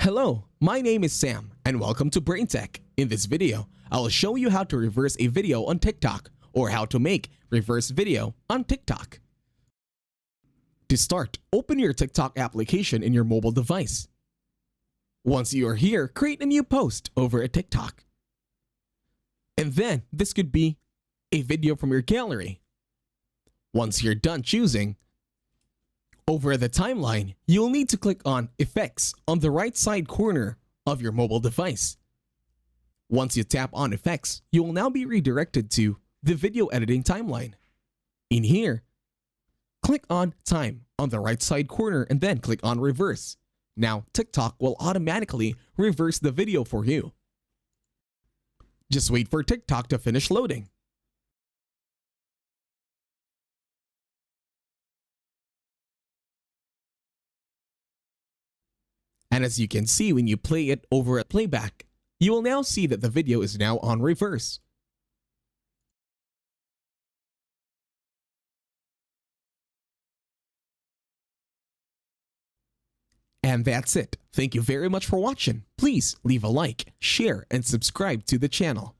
Hello, my name is Sam and welcome to BrainTech. In this video, I will show you how to reverse a video on TikTok or how to make reverse video on TikTok. To start, open your TikTok application in your mobile device. Once you are here, create a new post over at TikTok. And then this could be a video from your gallery. Once you're done choosing, over the timeline, you'll need to click on Effects on the right side corner of your mobile device. Once you tap on Effects, you will now be redirected to the video editing timeline. In here, click on Time on the right side corner and then click on Reverse. Now, TikTok will automatically reverse the video for you. Just wait for TikTok to finish loading. And as you can see when you play it over at playback, you will now see that the video is now on reverse. And that's it. Thank you very much for watching. Please leave a like, share, and subscribe to the channel.